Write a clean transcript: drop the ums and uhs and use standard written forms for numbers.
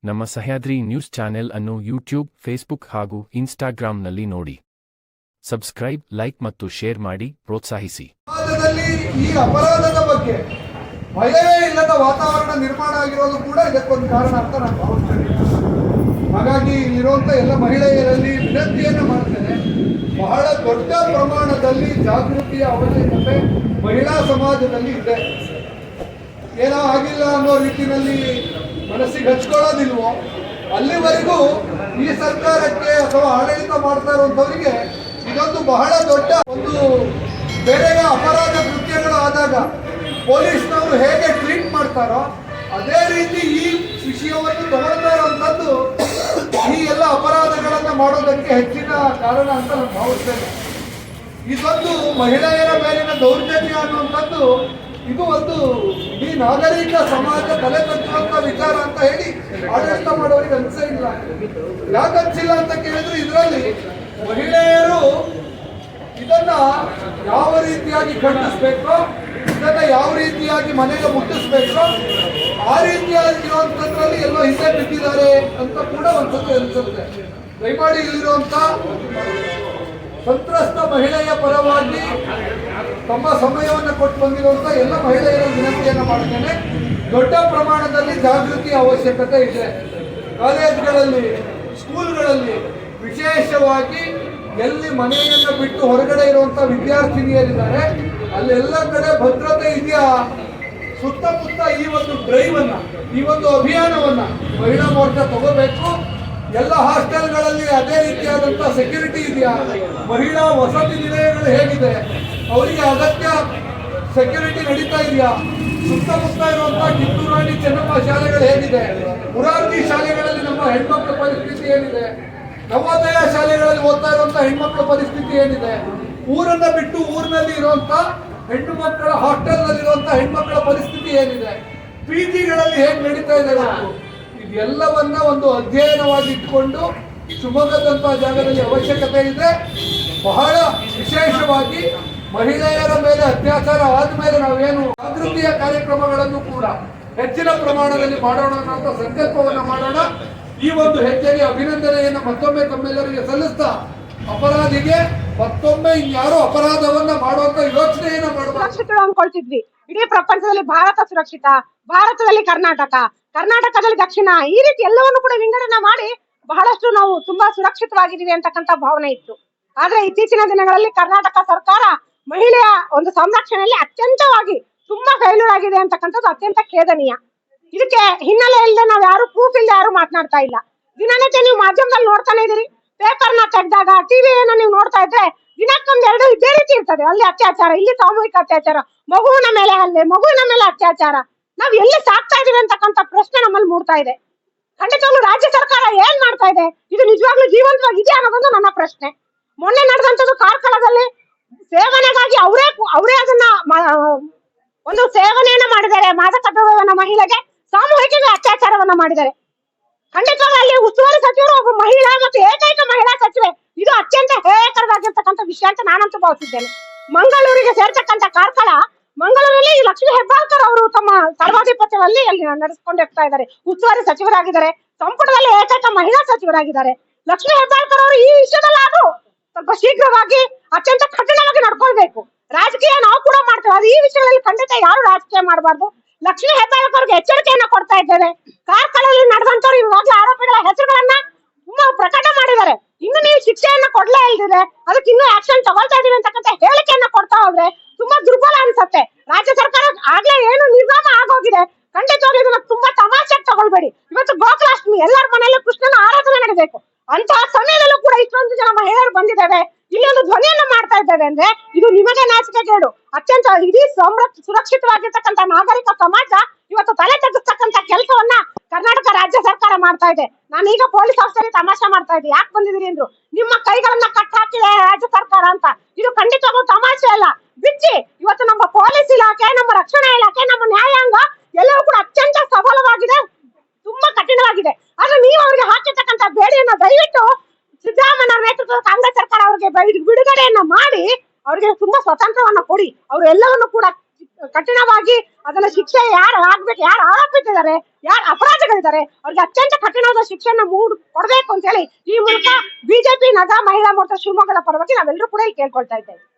ನಮ್ಮ Sahyadri news channel ಅನ್ನು YouTube, Facebook ಹಾಗೂ ಇನ್ಸ್ಟಾಗ್ರಾಂನಲ್ಲಿ ನೋಡಿ. ಸಬ್ಸ್ಕ್ರೈಬ್, ಲೈಕ್ ಮತ್ತು ಶೇರ್ ಮಾಡಿ ಪ್ರೋತ್ಸಾಹಿಸಿ. ಸಮಾಜದಲ್ಲಿ ಈ ಅಪರಾಧದ ಬಗ್ಗೆ ಭಯವೇ ಇಲ್ಲದ ವಾತಾವರಣ ನಿರ್ಮಾಣ ಆಗಿರೋದು ಕೂಡ ಇದಕ್ಕೊಂದು ಕಾರಣ ಅಂತ ನಾನು ಭಾವಿಸ್ತೇನೆ. ಹಾಗಾಗಿ ಇರುವಂಥ ಎಲ್ಲ ಮಹಿಳೆಯರಲ್ಲಿ ವಿನಂತಿಯನ್ನು ಮಾಡ್ತೇನೆ, ಬಹಳ ದೊಡ್ಡ ಪ್ರಮಾಣದಲ್ಲಿ ಜಾಗೃತಿಯ ಅವಶ್ಯಕತೆ ಮಹಿಳಾ ಸಮಾಜದಲ್ಲಿ ಇದೆ. ಏನೋ ಆಗಿಲ್ಲ ಅನ್ನೋ ರೀತಿಯಲ್ಲಿ ಮನಸ್ಸಿಗೆ ಹಚ್ಕೊಳ್ಳೋದಿಲ್ವೋ ಅಲ್ಲಿವರೆಗೂ ಈ ಸರ್ಕಾರಕ್ಕೆ ಅಥವಾ ಆಡಳಿತ ಮಾಡ್ತಾ ಇರುವಂಥವರಿಗೆ ಇದೊಂದು ಬಹಳ ದೊಡ್ಡ ಒಂದು ಬೇರೆಯ ಅಪರಾಧ ಕೃತ್ಯಗಳು ಆದಾಗ ಪೊಲೀಸ್ನವರು ಹೇಗೆ ಟ್ರೀಟ್ ಮಾಡ್ತಾರೋ ಅದೇ ರೀತಿ ಈ ವಿಷಯವನ್ನು ತಗೊಳ್ತಾ ಇರುವಂಥದ್ದು ಈ ಎಲ್ಲ ಅಪರಾಧಗಳನ್ನು ಮಾಡೋದಕ್ಕೆ ಹೆಚ್ಚಿನ ಕಾರಣ ಅಂತ ನಾನು ಭಾವಿಸ್ತೇನೆ. ಇದೊಂದು ಮಹಿಳೆಯರ ಮೇಲಿನ ದೌರ್ಜನ್ಯ ಅನ್ನುವಂಥದ್ದು ಇದು ಒಂದು ಈ ನಾಗರಿಕ ಸಮಾಜ ತಲೆ ತಗ್ಗುವಂತ ವಿಚಾರ ಅಂತ ಹೇಳಿ ಆಡಳಿತ ಮಾಡೋರಿಗೆ ಅನ್ಸೇ ಇಲ್ಲ. ಯಾಕೆ ಅನ್ಸಿಲ್ಲ ಅಂತ ಕೇಳಿದ್ರೆ ಇದರಲ್ಲಿ ಮಹಿಳೆಯರು ಇದನ್ನ ಯಾವ ರೀತಿಯಾಗಿ ಖಂಡಿಸ್ಬೇಕೋ, ಇದನ್ನ ಯಾವ ರೀತಿಯಾಗಿ ಮನೆಗೆ ಮುಟ್ಟಿಸ್ಬೇಕೋ ಆ ರೀತಿಯಾಗಿರುವಂಥದ್ರಲ್ಲಿ ಎಲ್ಲೋ ಹಿಂದೆ ಬಿಟ್ಟಿದ್ದಾರೆ ಅಂತ ಕೂಡ ಒಂದ್ಸತಿ ಅನ್ಸುತ್ತೆ. ದಯಮಾಡಿ ಇಲ್ಲಿರುವಂತ ಸಂತ್ರಸ್ತ ಮಹಿಳೆಯ ಪರವಾಗಿ ತಮ್ಮ ಸಮಯವನ್ನು ಕೊಟ್ಟು ಬಂದಿರುವಂಥ ಎಲ್ಲ ಮಹಿಳೆಯರ ವಿನಂತಿಯನ್ನು ಮಾಡ್ತೇನೆ. ದೊಡ್ಡ ಪ್ರಮಾಣದಲ್ಲಿ ಜಾಗೃತಿ ಅವಶ್ಯಕತೆ ಇದೆ. ಕಾಲೇಜುಗಳಲ್ಲಿ, ಸ್ಕೂಲ್ಗಳಲ್ಲಿ ವಿಶೇಷವಾಗಿ ಎಲ್ಲಿ ಮನೆಯನ್ನು ಬಿಟ್ಟು ಹೊರಗಡೆ ಇರುವಂಥ ವಿದ್ಯಾರ್ಥಿನಿಯರಿದ್ದಾರೆ ಅಲ್ಲೆಲ್ಲ ಕಡೆ ಭದ್ರತೆ ಇದೆಯಾ, ಸುತ್ತಮುತ್ತ ಈ ಒಂದು ಡ್ರೈವನ್ನ, ಈ ಒಂದು ಅಭಿಯಾನವನ್ನ ಮಹಿಳಾ ಮೋರ್ಚಾ ತಗೋಬೇಕು. ಎಲ್ಲ ಹಾಸ್ಟೆಲ್ಗಳಲ್ಲಿ ಅದೇ ರೀತಿಯಾದಂಥ ಸೆಕ್ಯೂರಿಟಿ ಇದೆಯಾ, ಮಹಿಳಾ ವಸತಿ ನಿಲಯಗಳು ಹೇಗಿದೆ, ಅವರಿಗೆ ಅಗತ್ಯ ಸೆಕ್ಯೂರಿಟಿ ನಡೀತಾ ಇದೆಯಾ, ಸುತ್ತಮುತ್ತ ಇರುವಂತಹ ಕಿತ್ತೂರು ರಾಣಿ ಚೆನ್ನಮ್ಮ ಶಾಲೆಗಳು ಹೇಗಿದೆ, ಮುರಾರ್ಜಿ ಶಾಲೆಗಳಲ್ಲಿ ನಮ್ಮ ಹೆಣ್ಮಕ್ಳ ಪರಿಸ್ಥಿತಿ ಏನಿದೆ, ನವೋದಯ ಶಾಲೆಗಳಲ್ಲಿ ಓದ್ತಾ ಇರುವಂತಹ ಹೆಣ್ಮಕ್ಳ ಪರಿಸ್ಥಿತಿ ಏನಿದೆ, ಊರನ್ನ ಬಿಟ್ಟು ಊರಿನಲ್ಲಿ ಇರುವಂತ ಹೆಣ್ಣು ಮಕ್ಕಳ ಹಾಸ್ಟೆಲ್ನಲ್ಲಿರುವಂತಹ ಹೆಣ್ಮಕ್ಳ ಪರಿಸ್ಥಿತಿ ಏನಿದೆ, ಪಿಜಿಗಳಲ್ಲಿ ಹೇಗೆ ನಡೀತಾ ಇದೆ, ಇದೆಲ್ಲವನ್ನ ಒಂದು ಅಧ್ಯಯನವಾಗಿ ಇಟ್ಕೊಂಡು ಶಿವಮೊಗ್ಗದಂತಹ ಜಾಗದಲ್ಲಿ ಅವಶ್ಯಕತೆ ಇದೆ. ಬಹಳ ವಿಶೇಷವಾಗಿ ಮಹಿಳೆಯರ ಮೇಲೆ ಅತ್ಯಾಚಾರ ಆದ್ಮೇಲೆ ನಾವೇನು ಜಾಗೃತಿಯ ಕಾರ್ಯಕ್ರಮಗಳನ್ನು ಕೂಡ ಹೆಚ್ಚಿನ ಪ್ರಮಾಣದಲ್ಲಿ ಮಾಡೋಣ ಅನ್ನೋ ಸಂಕಲ್ಪವನ್ನು ಮಾಡೋಣ. ಈ ಒಂದು ಹೆಜ್ಜೆಗೆ ಅಭಿನಂದನೆಯನ್ನು ಮತ್ತೊಮ್ಮೆ ತಮ್ಮೆಲ್ಲರಿಗೆ ಸಲ್ಲಿಸ್ತಾ, ಅಪರಾಧಿಗೆ ಮತ್ತೊಮ್ಮೆ ಇನ್ಯಾರೋ ಅಪರಾಧವನ್ನ ಮಾಡುವಂತ ಯೋಚನೆಯನ್ನ ಮಾಡಬೇಕು ಅನ್ಕೊಳ್ತಿದ್ವಿ. ಇಡೀ ಪ್ರಪಂಚದಲ್ಲಿ ಭಾರತ ಸುರಕ್ಷಿತ, ಭಾರತದಲ್ಲಿ ಕರ್ನಾಟಕದಲ್ಲಿ ದಕ್ಷಿಣ, ಈ ರೀತಿ ಎಲ್ಲವನ್ನು ಕೂಡ ವಿಂಗಡಣೆ ಮಾಡಿ ಬಹಳಷ್ಟು ನಾವು ತುಂಬಾ ಸುರಕ್ಷಿತವಾಗಿದ್ದೀವಿ ಅಂತಕ್ಕಂಥ ಭಾವನೆ ಇತ್ತು. ಆದ್ರೆ ಇತ್ತೀಚಿನ ದಿನಗಳಲ್ಲಿ ಕರ್ನಾಟಕ ಸರ್ಕಾರ ಮಹಿಳೆಯ ಒಂದು ಸಂರಕ್ಷಣೆಯಲ್ಲಿ ಅತ್ಯಂತವಾಗಿ ತುಂಬಾ ಫೇಲ್ಯೂರ್ ಆಗಿದೆ ಅಂತಕ್ಕಂಥದ್ದು ಅತ್ಯಂತ ಖೇದನೀಯ. ಇದಕ್ಕೆ ಹಿನ್ನೆಲೆ ಇಲ್ಲದೆ ನಾವು ಯಾರು ಪ್ರೂಫ್ ಇಲ್ಲದೆ ಯಾರು ಮಾತನಾಡ್ತಾ ಇಲ್ಲ. ದಿನನಿತ್ಯ ನೀವು ಮಾಧ್ಯಮದಲ್ಲಿ ನೋಡ್ತಾನೆ ಇದೀರಿ, ಪೇಪರ್ನ ತೆಗೆದಾಗ, ಟಿವಿಯನ್ನ ನೀವು ನೋಡ್ತಾ ಇದ್ರೆ ದಿನಕ್ಕೊಂದೆರಡು ಇದೇ ರೀತಿ ಇರ್ತದೆ. ಅಲ್ಲಿ ಅತ್ಯಾಚಾರ, ಇಲ್ಲಿ ಸಾಮೂಹಿಕ ಅತ್ಯಾಚಾರ, ಮಗುವಿನ ಮೇಲೆ ಹಲ್ಲೆ, ಮಗುವಿನ ಮೇಲೆ ಅತ್ಯಾಚಾರ. ನಾವ್ ಎಲ್ಲಿ ಸಾಕ್ತಾ ಇದೀವಿ ಅಂತಕ್ಕಂಥ ಪ್ರಶ್ನೆ ನಮ್ಮಲ್ಲಿ ಮೂಡ್ತಾ ಇದೆ. ಖಂಡಿತವಾಗ್ಲೂ ರಾಜ್ಯ ಸರ್ಕಾರ ಏನ್ ಮಾಡ್ತಾ ಇದೆ, ಇದು ನಿಜವಾಗ್ಲೂ ಜೀವಂತವಾಗಿದೆ ಅನ್ನೋದೊಂದು ನನ್ನ ಪ್ರಶ್ನೆ. ಮೊನ್ನೆ ನಡೆದಂತದ್ದು ಕಾರ್ಕಳದಲ್ಲಿ ಸೇವನೆಗಾಗಿ ಅವರೇ ಅದನ್ನ ಒಂದು ಸೇವನೆಯನ್ನ ಮಾಡಿದ್ದಾರೆ. ಮಾದಕ ದ್ರವ್ಯವನ್ನ ಮಹಿಳೆಗೆ ಸಾಮೂಹಿಕ ಅತ್ಯಾಚಾರವನ್ನ ಮಾಡಿದ್ದಾರೆ. ಖಂಡಿತವಾಗಿ ಅಲ್ಲಿ ಉಸ್ತುವಾರಿ ಸಚಿವರು ಒಬ್ಬ ಮಹಿಳಾ ಮತ್ತು ಏಕೈಕ ಮಹಿಳಾ ಸಚಿವೆ. ಇದು ಅತ್ಯಂತ ಹೇಯಕರವಾಗಿರ್ತಕ್ಕಂಥ ವಿಷಯ ಅಂತ ನಾನಂತೂ ಭಾವಿಸಿದ್ದೇನೆ. ಮಂಗಳೂರಿಗೆ ಸೇರ್ತಕ್ಕಂಥ ಕಾರ್ಕಳ, ಮಂಗಳೂರಲ್ಲಿ ಲಕ್ಷ್ಮೀ ಹೆಬ್ಬಾಳ್ಕರ್ ಅವರು ತಮ್ಮ ಸರ್ವಾಧಿಪತ್ಯದಲ್ಲಿ ಅಲ್ಲಿ ನಡೆಸಿಕೊಂಡು ಹೋಗ್ತಾ ಇದ್ದಾರೆ. ಉಸ್ತುವಾರಿ ಸಚಿವರಾಗಿದ್ದಾರೆ, ಸಂಪುಟದಲ್ಲಿ ಏಕೈಕ ಮಹಿಳಾ ಸಚಿವರಾಗಿದ್ದಾರೆ. ಲಕ್ಷ್ಮೀ ಹೆಬ್ಬಾಳ್ಕರ್ ಅವರು ಈ ವಿಷಯದಲ್ಲಿ ಆದ್ರೂ ಸ್ವಲ್ಪ ಶೀಘ್ರವಾಗಿ ಅತ್ಯಂತ ಕಠಿಣವಾಗಿ ನಡ್ಕೊಳ್ಬೇಕು. ರಾಜಕೀಯ ನಾವು ಕೂಡ ಮಾಡ್ತೇವೆ, ಅದು ಈ ವಿಷಯಗಳಲ್ಲಿ ಖಂಡಿತ ಯಾರು ರಾಜಕೀಯ ಮಾಡಬಾರ್ದು. ಲಕ್ಷ್ಮೀ ಹೆಬ್ಬಾಳ್ಕರ್ಗೆ ಎಚ್ಚರಿಕೆಯನ್ನ ಕೊಡ್ತಾ ಇದ್ದೇವೆ. ಕಾರ್ಕಳದಲ್ಲಿ ನಡೆದಂತವ್ರು ಇವಾಗಲೇ ಆರೋಪಿಗಳ ಹೆಸರುಗಳನ್ನ ತುಂಬಾ ಪ್ರಕಟ ಮಾಡಿದ್ದಾರೆ. ಇನ್ನು ನೀವು ಶಿಕ್ಷೆಯನ್ನ ಕೊಡ್ಲೇ ಇಲ್ದಿದೆ, ಅದಕ್ಕೆ ಇನ್ನೂ ಆಕ್ಷನ್ ತಗೊಳ್ತಾ ಇದೀವಿ ಅಂತಕ್ಕಂಥ ಹೇಳಿಕೆಯನ್ನ ಕೊಡ್ತಾ ಹೋದ್ರೆ ತುಂಬಾ ದುರ್ಬಲ ಅನ್ಸತ್ತೆ. ರಾಜ್ಯ ಸರ್ಕಾರ ಆಗ್ಲೇ ಏನು ನಿರ್ನಾಮ ಆಗೋಗಿದೆ. ಖಂಡಿತವಾಗ್ಲೂ ಇದನ್ನ ತುಂಬಾ ತಮಾಷೆಗೆ ತಗೊಳ್ಬೇಡಿ. ಇವತ್ತು ಗೋಕುಲಾಷ್ಟಮಿ, ಎಲ್ಲರ ಮನೆಯಲ್ಲೂ ಕೃಷ್ಣನ ಆರಾಧನೆ ನಡೀಬೇಕು. ಅಂತಹ ಸಮಯದಲ್ಲೂ ಕೂಡ ಇಷ್ಟೊಂದು ಜನ ಮಹಿಳೆಯರು ಬಂದಿದ್ದೇವೆ, ಇಲ್ಲಿ ಒಂದು ಧ್ವನಿಯನ್ನ ಮಾಡ್ತಾ ಇದ್ದೇವೆ ಅಂದ್ರೆ ಇದು ನಿಮಗೆ ನಾಚಿಕೆಗೇಡು. ಅತ್ಯಂತ ಇಡೀ ಸುರಕ್ಷಿತವಾಗಿರ್ತಕ್ಕಂಥ ನಾಗರಿಕ ಸಮಾಜ ಇವತ್ತು ತಲೆ ತಗ್ಗಿಸ್ತಕ್ಕಂಥ ಕೆಲಸವನ್ನ ಕರ್ನಾಟಕ ರಾಜ್ಯ ಸರ್ಕಾರ ಮಾಡ್ತಾ ಇದೆ. ನಾನೀಗ ಪೊಲೀಸ್ ಆಫೀಸರ್ ತಮಾಷೆ ಮಾಡ್ತಾ ಇದ್ದೆ, ಯಾಕೆ ಬಂದಿದ್ದೀರಿ ಅಂದ್ರು, ನಿಮ್ಮ ಕೈಗಳನ್ನ ಕಟ್ ಹಾಕಿದೆ ರಾಜ್ಯ ಸರ್ಕಾರ ಅಂತ. ಇದು ಖಂಡಿತವಾಗೂ ತಮಾಷೆ ಅಲ್ಲ, ಬಿಚ್ಚಿ. ಇವತ್ತು ನಮ್ಮ ಪೊಲೀಸ್ ಇಲಾಖೆ, ನಮ್ಮ ರಕ್ಷಣಾ ಇಲಾಖೆ, ನಮ್ಮ ನ್ಯಾಯಾಂಗ ಎಲ್ಲವೂ ಕೂಡ ಅತ್ಯಂತ ಸಬಲವಾಗಿದೆ, ತುಂಬಾ ಕಠಿಣವಾಗಿದೆ. ಆದ್ರೆ ನೀವು ಅವರಿಗೆ ಹಾಕಿರ್ತಕ್ಕಂಥ ಬೇಡಿಯನ್ನ ದಯವಿಟ್ಟು ಸಿದ್ದರಾಮಯ್ಯ ನೇತೃತ್ವದ ಕಾಂಗ್ರೆಸ್ ಸರ್ಕಾರ ಅವರಿಗೆ ಬಿಡುಗಡೆಯನ್ನ ಮಾಡಿ ಅವರಿಗೆ ತುಂಬಾ ಸ್ವತಂತ್ರವನ್ನ ಕೊಡಿ. ಅವರು ಎಲ್ಲವನ್ನು ಕೂಡ ಕಠಿಣವಾಗಿ ಅದನ್ನ ಶಿಕ್ಷೆ ಯಾರು ಆಗ್ಬೇಕು, ಯಾರು ಆರೋಪಿಸಿದ್ದಾರೆ, ಯಾರು ಅಪರಾಧಗಳಿದ್ದಾರೆ ಅವ್ರಿಗೆ ಅತ್ಯಂತ ಕಠಿಣವಾದ ಶಿಕ್ಷೆಯನ್ನ ಕೊಡ್ಬೇಕು ಅಂತ ಹೇಳಿ ಈ ಮೂಲಕ ಬಿಜೆಪಿ ನಗರ ಮಹಿಳಾ ಮೋರ್ಚಾ ಶಿವಮೊಗ್ಗದ ಪರವಾಗಿ ನಾವೆಲ್ಲರೂ ಕೂಡ ಇಲ್ಲಿ ಕೇಳ್ಕೊಳ್ತಾ ಇದ್ದೇವೆ.